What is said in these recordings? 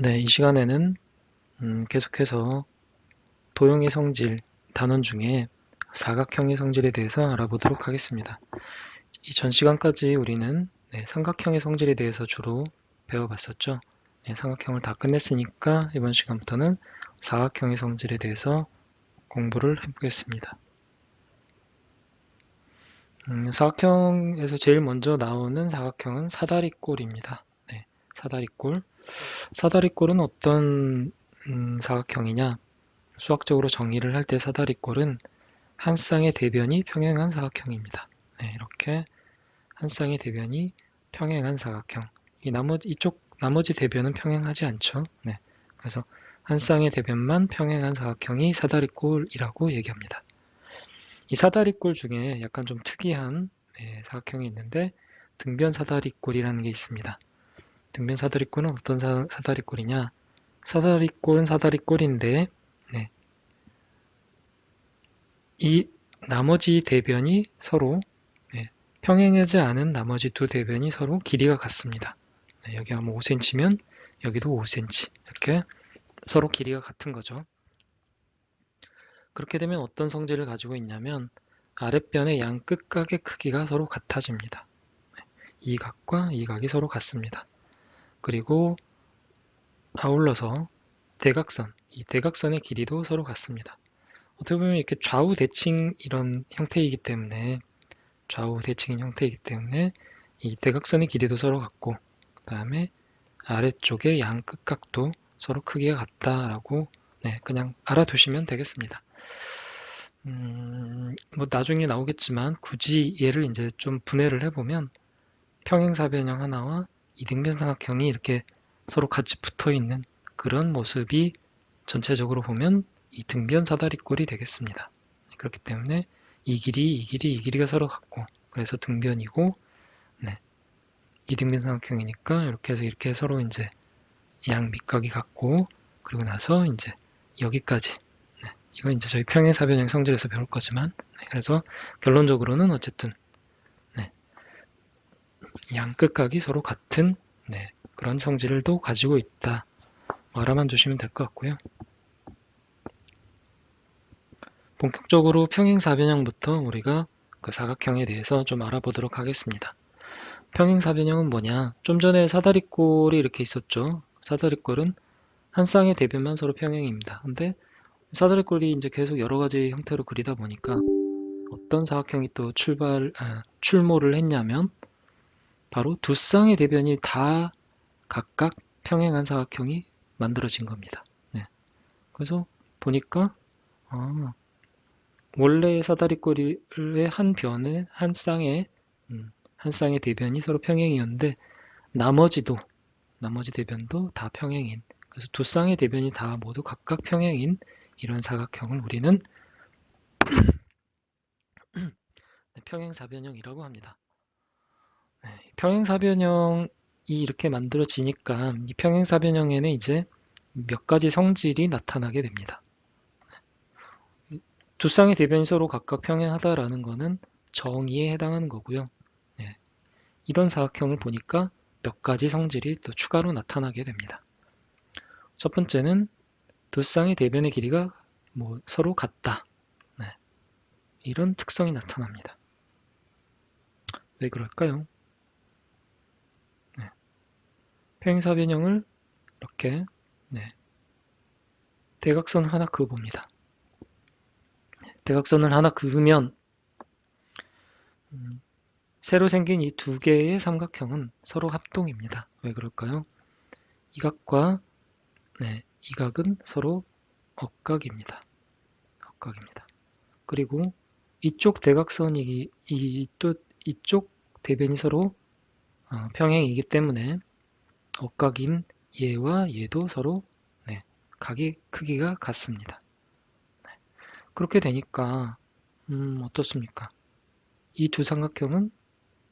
네, 이 시간에는 계속해서 도형의 성질 단원 중에 사각형의 성질에 대해서 알아보도록 하겠습니다. 이 전 시간까지 우리는 삼각형의 성질에 대해서 주로 배워봤었죠. 삼각형을 다 끝냈으니까 이번 시간부터는 사각형의 성질에 대해서 공부를 해보겠습니다. 사각형에서 제일 먼저 나오는 사각형은 사다리꼴입니다. 네, 사다리꼴. 사다리꼴은 어떤 사각형이냐? 수학적으로 정의를 할 때 사다리꼴은 한 쌍의 대변이 평행한 사각형입니다. 네, 이렇게 한 쌍의 대변이 평행한 사각형. 이쪽 나머지 대변은 평행하지 않죠. 네, 그래서 한 쌍의 대변만 평행한 사각형이 사다리꼴이라고 얘기합니다. 이 사다리꼴 중에 약간 좀 특이한 사각형이 있는데 등변 사다리꼴이라는 게 있습니다. 등변 사다리꼴은 어떤 사다리꼴이냐? 사다리꼴은 사다리꼴인데 네, 이 나머지 대변이 서로 평행하지 않은 나머지 두 대변이 서로 길이가 같습니다. 여기가 뭐 5cm면 여기도 5cm 이렇게 서로 길이가 같은 거죠. 그렇게 되면 어떤 성질을 가지고 있냐면 아랫변의 양 끝각의 크기가 서로 같아집니다. 이 각과 이 각이 서로 같습니다. 그리고 아울러서 대각선, 이 대각선의 길이도 서로 같습니다. 어떻게 보면 이렇게 좌우 대칭 이런 형태이기 때문에 좌우 대칭인 형태이기 때문에 이 대각선의 길이도 서로 같고 그 다음에 아래쪽의 양 끝각도 서로 크기가 같다라고 그냥 알아두시면 되겠습니다. 뭐 나중에 나오겠지만 굳이 얘를 이제 좀 분해를 해보면 평행사변형 하나와 이등변삼각형이 이렇게 서로 같이 붙어있는 그런 모습이 전체적으로 보면 이 등변 사다리꼴이 되겠습니다. 그렇기 때문에 이 길이, 이 길이, 이 길이가 서로 같고 그래서 등변이고 이등변 삼각형이니까 이렇게 해서 이렇게 서로 이제 양 밑각이 같고 그리고 나서 이제 여기까지 이건 이제 저희 평행사변형 성질에서 배울 거지만 그래서 결론적으로는 어쨌든 양 끝각이 서로 같은 그런 성질을 또 가지고 있다. 뭐 알아만 두시면 될 것 같고요. 본격적으로 평행사변형부터 우리가 그 사각형에 대해서 좀 알아보도록 하겠습니다. 평행사변형은 뭐냐? 좀 전에 사다리꼴이 이렇게 있었죠. 사다리꼴은 한 쌍의 대변만 서로 평행입니다. 근데 사다리꼴이 이제 계속 여러 가지 형태로 그리다 보니까 어떤 사각형이 또 출모를 했냐면 바로 두 쌍의 대변이 다 각각 평행한 사각형이 만들어진 겁니다. 네. 그래서 보니까 원래 사다리꼴의 한 변에 한 쌍의 대변이 서로 평행이었는데 나머지 대변도 다 평행인 그래서 두 쌍의 대변이 다 모두 각각 평행인 이런 사각형을 우리는 평행사변형이라고 합니다. 평행사변형이 이렇게 만들어지니까 이 평행사변형에는 이제 몇 가지 성질이 나타나게 됩니다. 두 쌍의 대변이 서로 각각 평행하다라는 거는 정의에 해당하는 거고요. 이런 사각형을 보니까 몇 가지 성질이 또 추가로 나타나게 됩니다. 첫 번째는 두 쌍의 대변의 길이가 서로 같다. 이런 특성이 나타납니다. 왜 그럴까요? 평행사변형을 이렇게 대각선을 하나 그어봅니다. 대각선을 하나 그으면 새로 생긴 이 두 개의 삼각형은 서로 합동입니다. 왜 그럴까요? 이 각과 이 각은 서로 억각입니다. 억각입니다. 그리고 이쪽 대각선이 이쪽 대변이 서로 평행이기 때문에 억각인 얘와 얘도 서로 각의 크기가 같습니다. 그렇게 되니까 어떻습니까? 이 두 삼각형은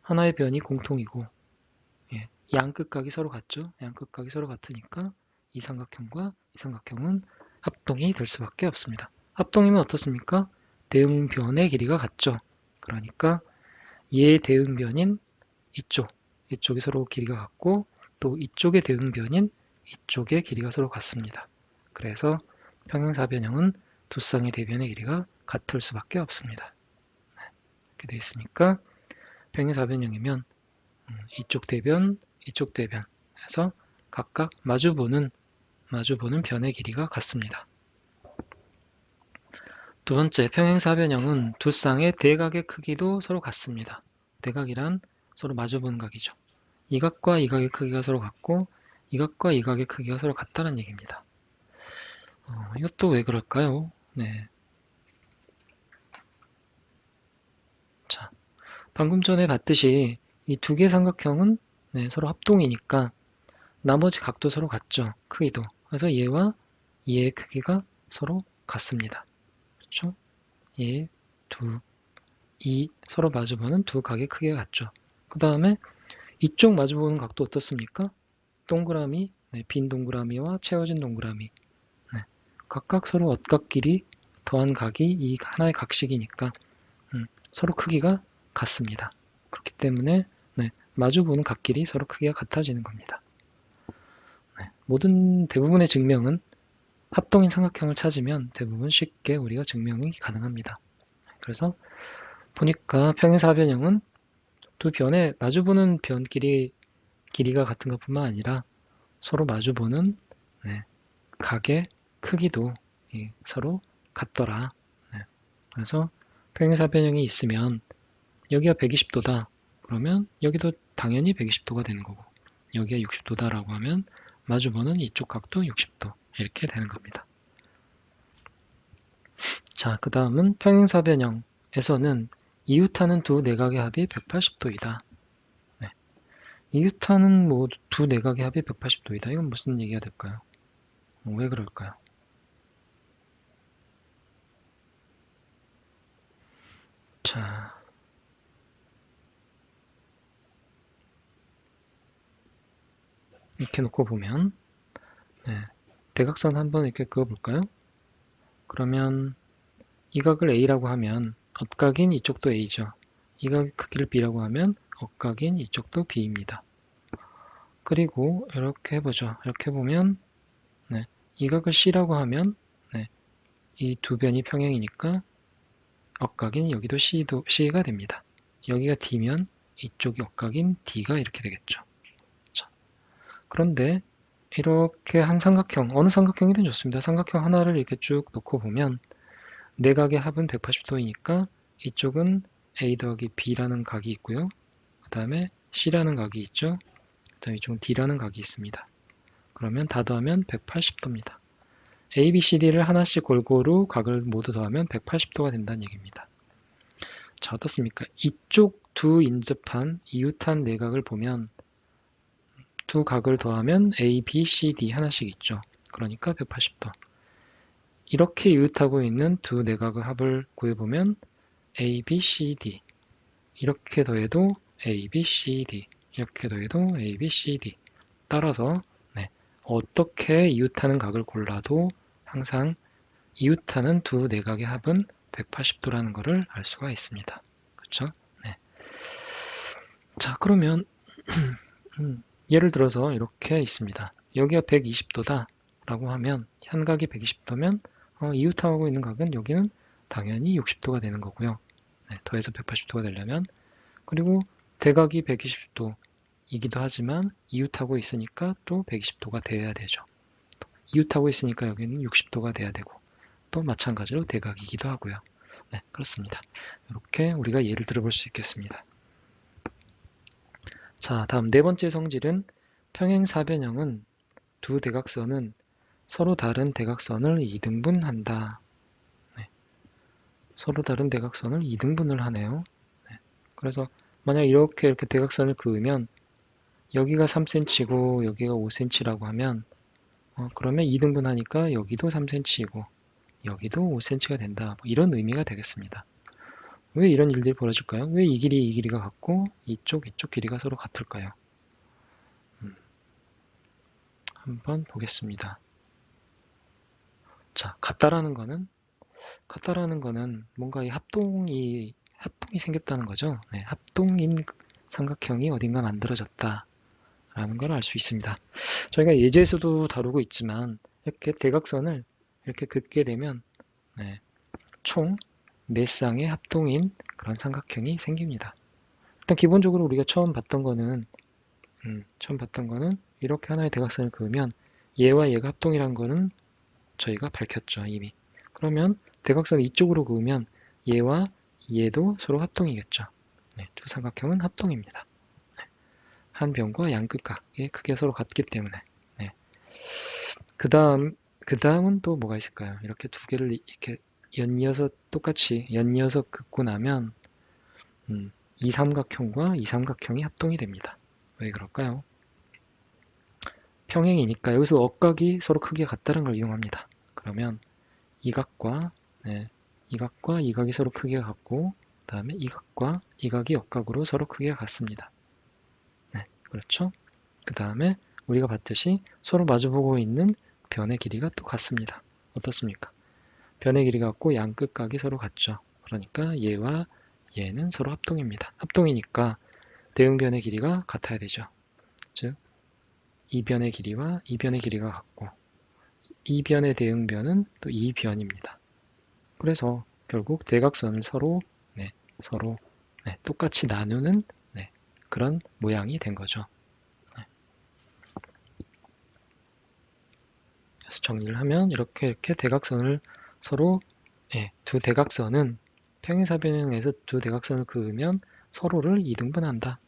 하나의 변이 공통이고 양 끝각이 서로 같죠? 양 끝각이 서로 같으니까 이 삼각형과 이 삼각형은 합동이 될 수밖에 없습니다. 합동이면 어떻습니까? 대응변의 길이가 같죠? 그러니까 얘의 대응변인 이쪽이 서로 길이가 같고 또 이쪽의 대응변인 이쪽의 길이가 서로 같습니다. 그래서 평행사변형은 두 쌍의 대변의 길이가 같을 수밖에 없습니다. 이렇게 되어 있으니까 평행사변형이면 이쪽 대변, 이쪽 대변 해서 각각 마주보는 변의 길이가 같습니다. 두 번째, 평행사변형은 두 쌍의 대각의 크기도 서로 같습니다. 대각이란 서로 마주보는 각이죠. 이 각과 이 각의 크기가 서로 같고 이 각과 이 각의 크기가 서로 같다는 얘기입니다. 이것도 왜 그럴까요? 네. 자, 방금 전에 봤듯이 이 두 개의 삼각형은 서로 합동이니까 나머지 각도 서로 같죠. 크기도. 그래서 얘와 얘의 크기가 서로 같습니다. 그렇죠? 이 서로 마주보는 두 각의 크기가 같죠. 그 다음에 이쪽 마주보는 각도 어떻습니까? 동그라미, 빈 동그라미와 채워진 동그라미. 각각 서로 엇각끼리 더한 각이 이 하나의 각식이니까 서로 크기가 같습니다. 그렇기 때문에 마주보는 각끼리 서로 크기가 같아지는 겁니다. 대부분의 증명은 합동인 삼각형을 찾으면 대부분 쉽게 우리가 증명이 가능합니다. 그래서 보니까 평행사변형은 두 변에 마주보는 변끼리 길이가 같은 것뿐만 아니라 서로 마주보는 각의 크기도 서로 같더라. 그래서 평행사변형이 있으면 여기가 120도다. 그러면 여기도 당연히 120도가 되는 거고 여기가 60도다라고 하면 마주보는 이쪽 각도 60도 이렇게 되는 겁니다. 자, 그 다음은 평행사변형에서는 이웃하는 두 내각의 합이 180도이다. 이웃하는 두 내각의 합이 180도이다. 이건 무슨 얘기가 될까요? 왜 그럴까요? 자, 이렇게 놓고 보면 대각선 한번 이렇게 그어볼까요? 그러면 이 각을 A라고 하면 엇각인 이쪽도 A죠. 이 각의 크기를 B라고 하면 엇각인 이쪽도 B입니다. 그리고 이렇게 해보죠. 이렇게 보면 이 각을 C라고 하면 이 두 변이 평행이니까 엇각인 여기도 C가 됩니다. 여기가 D면 이쪽이 엇각인 D가 이렇게 되겠죠. 자, 그런데 이렇게 한 삼각형, 어느 삼각형이든 좋습니다. 삼각형 하나를 이렇게 쭉 놓고 보면 내각의 합은 180도이니까 이쪽은 A 더하기 B라는 각이 있고요. 그 다음에 C라는 각이 있죠. 그 다음에 이쪽은 D라는 각이 있습니다. 그러면 다 더하면 180도입니다. A, B, C, D를 하나씩 골고루 각을 모두 더하면 180도가 된다는 얘기입니다. 자, 어떻습니까? 이쪽 두 인접한 이웃한 내각을 보면 두 각을 더하면 A, B, C, D 하나씩 있죠. 그러니까 180도. 이렇게 이웃하고 있는 두 내각의 합을 구해보면 A, B, C, D 이렇게 더해도 A, B, C, D 이렇게 더해도 A, B, C, D 따라서 어떻게 이웃하는 각을 골라도 항상 이웃하는 두 내각의 합은 180도라는 것을 알 수가 있습니다. 그렇죠? 자, 그러면 예를 들어서 이렇게 있습니다. 여기가 120도다 라고 하면 한 각이 120도면 이웃하고 있는 각은 여기는 당연히 60도가 되는 거고요. 더해서 180도가 되려면 그리고 대각이 120도이기도 하지만 이웃하고 있으니까 또 120도가 돼야 되죠. 이웃하고 있으니까 여기는 60도가 돼야 되고 또 마찬가지로 대각이기도 하고요. 그렇습니다. 이렇게 우리가 예를 들어볼 수 있겠습니다. 자, 다음 네 번째 성질은 평행사변형은 두 대각선은 서로 다른 대각선을 2등분한다. 서로 다른 대각선을 2등분을 하네요. 그래서 만약 이렇게 대각선을 그으면 여기가 3cm고 여기가 5cm라고 하면 그러면 2등분 하니까 여기도 3cm이고 여기도 5cm가 된다. 이런 의미가 되겠습니다. 왜 이런 일들이 벌어질까요? 왜 이 길이가 같고 이쪽 길이가 서로 같을까요? 한번 보겠습니다. 자, 같다라는 거는 뭔가 이 합동이 생겼다는 거죠. 합동인 삼각형이 어딘가 만들어졌다. 라는 걸 알 수 있습니다. 저희가 예제에서도 다루고 있지만 이렇게 대각선을 이렇게 긋게 되면 네, 총 4쌍의 합동인 그런 삼각형이 생깁니다. 일단 기본적으로 우리가 처음 봤던 거는 이렇게 하나의 대각선을 그으면 얘와 얘가 합동이란 거는 저희가 밝혔죠, 이미. 그러면 대각선 이쪽으로 그으면 얘와 얘도 서로 합동이겠죠. 네, 두 삼각형은 합동입니다. 한 변과 양 끝각의 크기가 서로 같기 때문에. 네. 그 다음은 또 뭐가 있을까요? 이렇게 두 개를 이렇게 똑같이 연이어서 긋고 나면 이 삼각형과 이 삼각형이 합동이 됩니다. 왜 그럴까요? 평행이니까 여기서 억각이 서로 크기가 같다는 걸 이용합니다. 그러면 이 각과 네, 이 각과 이 각이 서로 크기가 같고 그 다음에 이 각과 이 각이 역각으로 서로 크기가 같습니다. 네, 그렇죠? 그 다음에 우리가 봤듯이 서로 마주보고 있는 변의 길이가 또 같습니다. 어떻습니까? 변의 길이가 같고 양 끝각이 서로 같죠. 그러니까 얘와 얘는 서로 합동입니다. 합동이니까 대응변의 길이가 같아야 되죠. 즉, 이 변의 길이와 이 변의 길이가 같고 이 변의 대응변은 또 이 변입니다. 그래서 결국 대각선을 서로 똑같이 나누는 그런 모양이 된 거죠. 네. 그래서 정리를 하면 이렇게 대각선을 서로 두 대각선은 평행사변형에서 두 대각선을 그으면 서로를 이등분한다.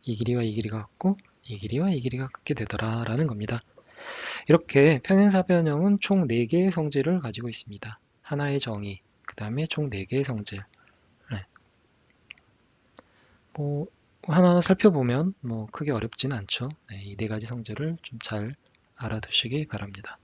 이 길이와 이 길이가 같고 이 길이와 이 길이가 같게 되더라 라는 겁니다. 이렇게 평행사변형은 총 4개의 성질을 가지고 있습니다. 하나의 정의, 그 다음에 총 4개의 성질. 네. 뭐 하나하나 살펴보면 뭐 크게 어렵진 않죠. 이 4가지 성질을 좀 잘 알아두시기 바랍니다.